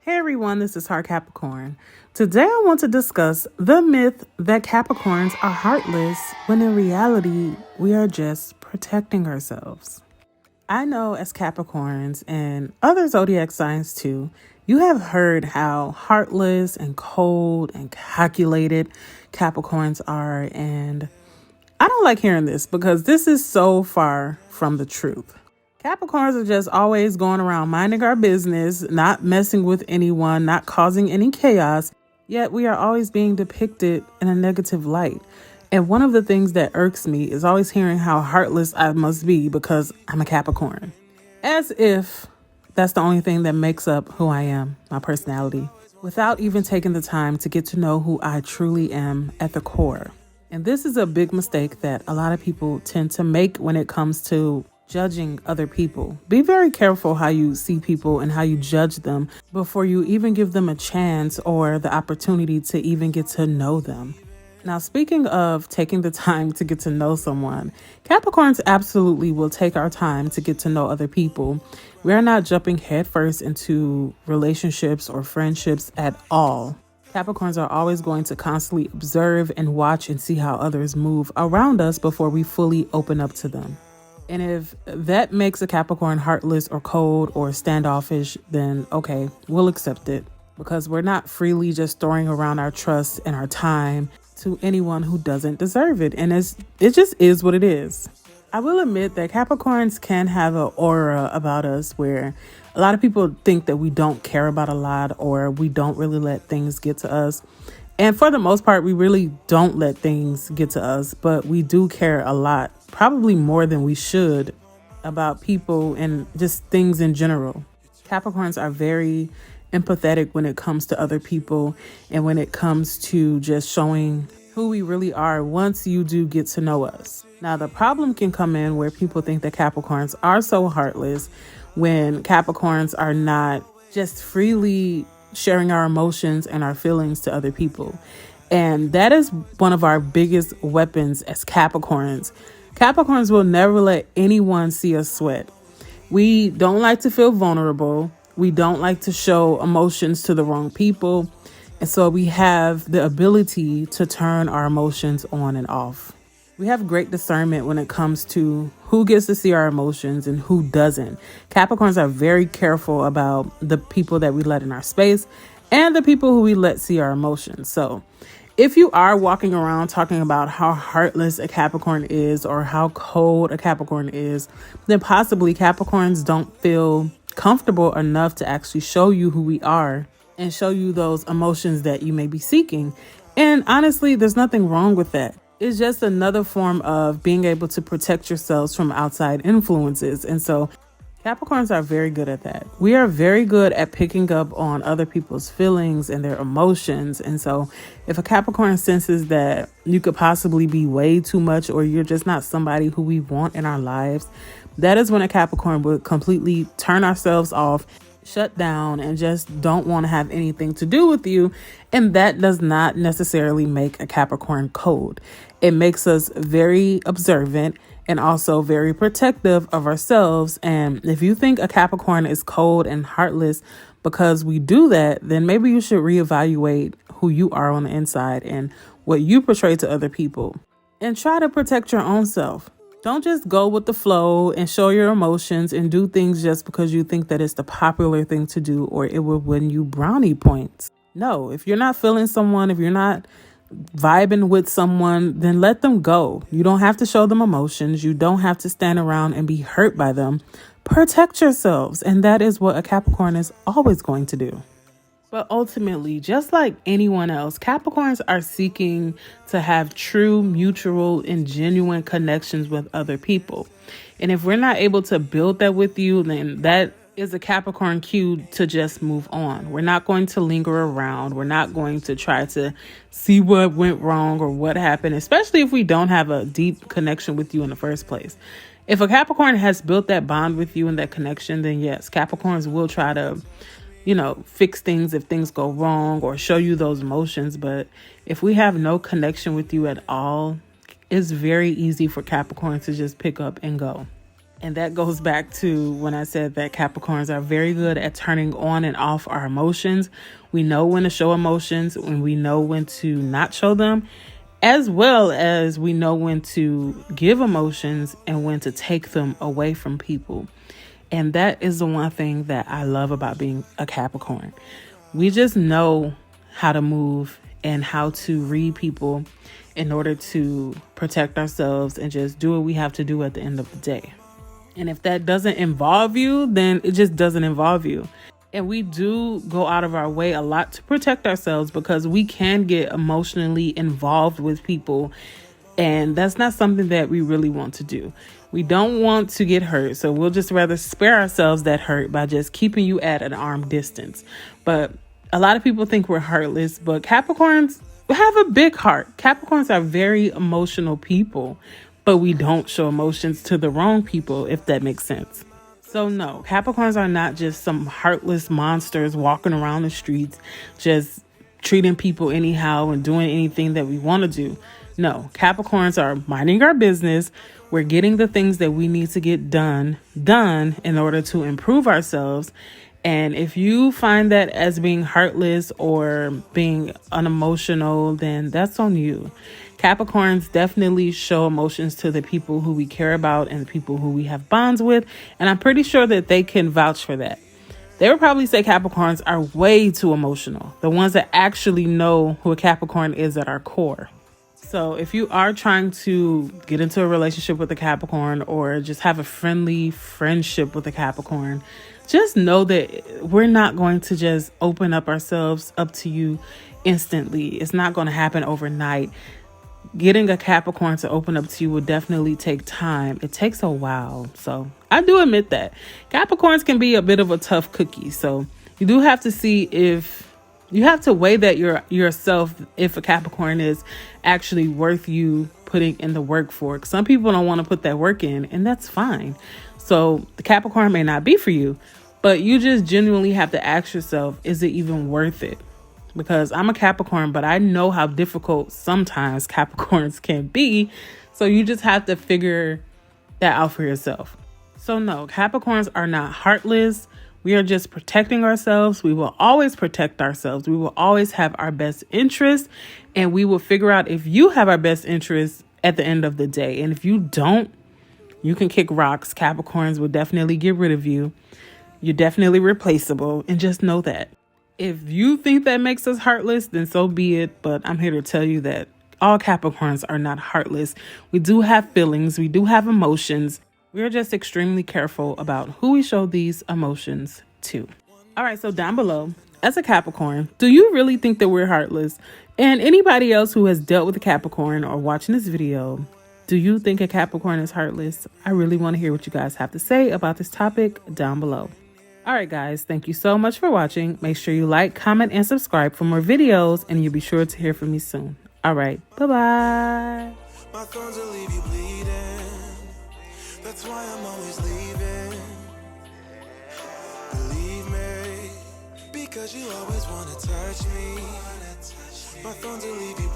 Hey everyone, this is Heart Capricorn. Today I want to discuss the myth that Capricorns are heartless when in reality we are just protecting ourselves. I know as Capricorns and other zodiac signs too, you have heard how heartless and cold and calculated Capricorns are, and I don't like hearing this because this is so far from the truth. Capricorns are just always going around minding our business, not messing with anyone, not causing any chaos, yet we are always being depicted in a negative light. And one of the things that irks me is always hearing how heartless I must be because I'm a Capricorn. As if that's the only thing that makes up who I am, my personality, without even taking the time to get to know who I truly am at the core. And this is a big mistake that a lot of people tend to make when it comes to judging other people. Be very careful how you see people and how you judge them before you even give them a chance or the opportunity to even get to know them. Now, speaking of taking the time to get to know someone, Capricorns absolutely will take our time to get to know other people. We're not jumping headfirst into relationships or friendships at all. Capricorns are always going to constantly observe and watch and see how others move around us before we fully open up to them. And if that makes a Capricorn heartless or cold or standoffish, then okay, we'll accept it because we're not freely just throwing around our trust and our time to anyone who doesn't deserve it. And it just is what it is. I will admit that Capricorns can have an aura about us where a lot of people think that we don't care about a lot or we don't really let things get to us. And for the most part, we really don't let things get to us, but we do care a lot, probably more than we should, about people and just things in general. Capricorns are very empathetic when it comes to other people and when it comes to just showing who we really are once you do get to know us. Now, the problem can come in where people think that Capricorns are so heartless when Capricorns are not just freely sharing our emotions and our feelings to other people. And that is one of our biggest weapons as Capricorns. Capricorns will never let anyone see us sweat. We don't like to feel vulnerable. We don't like to show emotions to the wrong people. And so we have the ability to turn our emotions on and off. We have great discernment when it comes to who gets to see our emotions and who doesn't. Capricorns are very careful about the people that we let in our space and the people who we let see our emotions. So if you are walking around talking about how heartless a Capricorn is or how cold a Capricorn is, then possibly Capricorns don't feel comfortable enough to actually show you who we are and show you those emotions that you may be seeking. And honestly, there's nothing wrong with that. It's just another form of being able to protect yourselves from outside influences. And so Capricorns are very good at that. We are very good at picking up on other people's feelings and their emotions. And so if a Capricorn senses that you could possibly be way too much or you're just not somebody who we want in our lives, that is when a Capricorn would completely turn ourselves off, shut down, and just don't want to have anything to do with you. And that does not necessarily make a Capricorn cold. It makes us very observant and also very protective of ourselves. And if you think a Capricorn is cold and heartless because we do that, then maybe you should reevaluate who you are on the inside and what you portray to other people and try to protect your own self. Don't just go with the flow and show your emotions and do things just because you think that it's the popular thing to do or it will win you brownie points. No, if you're not feeling someone, if you're not vibing with someone, then let them go. You don't have to show them emotions. You don't have to stand around and be hurt by them. Protect yourselves. And that is what a Capricorn is always going to do. But ultimately, just like anyone else, Capricorns are seeking to have true, mutual, and genuine connections with other people. And if we're not able to build that with you, then that is a Capricorn cue to just move on. We're not going to linger around. We're not going to try to see what went wrong or what happened, especially if we don't have a deep connection with you in the first place. If a Capricorn has built that bond with you and that connection, then yes, Capricorns will try to fix things if things go wrong or show you those emotions. But if we have no connection with you at all, it's very easy for Capricorn to just pick up and go. And that goes back to when I said that Capricorns are very good at turning on and off our emotions. We know when to show emotions and we know when to not show them, as well as we know when to give emotions and when to take them away from people. And that is the one thing that I love about being a Capricorn. We just know how to move and how to read people in order to protect ourselves and just do what we have to do at the end of the day. And if that doesn't involve you, then it just doesn't involve you. And we do go out of our way a lot to protect ourselves because we can get emotionally involved with people. And that's not something that we really want to do. We don't want to get hurt. So we'll just rather spare ourselves that hurt by just keeping you at an arm distance. But a lot of people think we're heartless, but Capricorns have a big heart. Capricorns are very emotional people, but we don't show emotions to the wrong people, if that makes sense. So no, Capricorns are not just some heartless monsters walking around the streets, just treating people anyhow and doing anything that we want to do. No, Capricorns are minding our business. We're getting the things that we need to get done in order to improve ourselves. And if you find that as being heartless or being unemotional, then that's on you. Capricorns definitely show emotions to the people who we care about and the people who we have bonds with. And I'm pretty sure that they can vouch for that. They would probably say Capricorns are way too emotional. The ones that actually know who a Capricorn is at our core. So if you are trying to get into a relationship with a Capricorn or just have a friendly friendship with a Capricorn, just know that we're not going to just open up ourselves up to you instantly. It's not going to happen overnight. Getting a Capricorn to open up to you will definitely take time. It takes a while. So I do admit that Capricorns can be a bit of a tough cookie. So you do have to see if you have to weigh that yourself, if a Capricorn is actually worth you putting in the work for. Some people don't want to put that work in, and that's fine. So the Capricorn may not be for you, but you just genuinely have to ask yourself, is it even worth it? Because I'm a Capricorn, but I know how difficult sometimes Capricorns can be. So you just have to figure that out for yourself. So no, Capricorns are not heartless. We are just protecting ourselves. We will always protect ourselves. We will always have our best interest, and we will figure out if you have our best interest at the end of the day. And if you don't, you can kick rocks. Capricorns will definitely get rid of you. You're definitely replaceable, and just know that. If you think that makes us heartless, then so be it. But I'm here to tell you that all Capricorns are not heartless. We do have feelings. We do have emotions. We're just extremely careful about who we show these emotions to. All right, so down below, as a Capricorn, do you really think that we're heartless? And anybody else who has dealt with a Capricorn or watching this video, do you think a Capricorn is heartless? I really want to hear what you guys have to say about this topic down below. All right, guys, thank you so much for watching. Make sure you like, comment, and subscribe for more videos, and you'll be sure to hear from me soon. All right, bye-bye. My thorns will leave you bleeding. That's why I'm always leaving. Believe me, because you always want to touch me. My thorns will leave you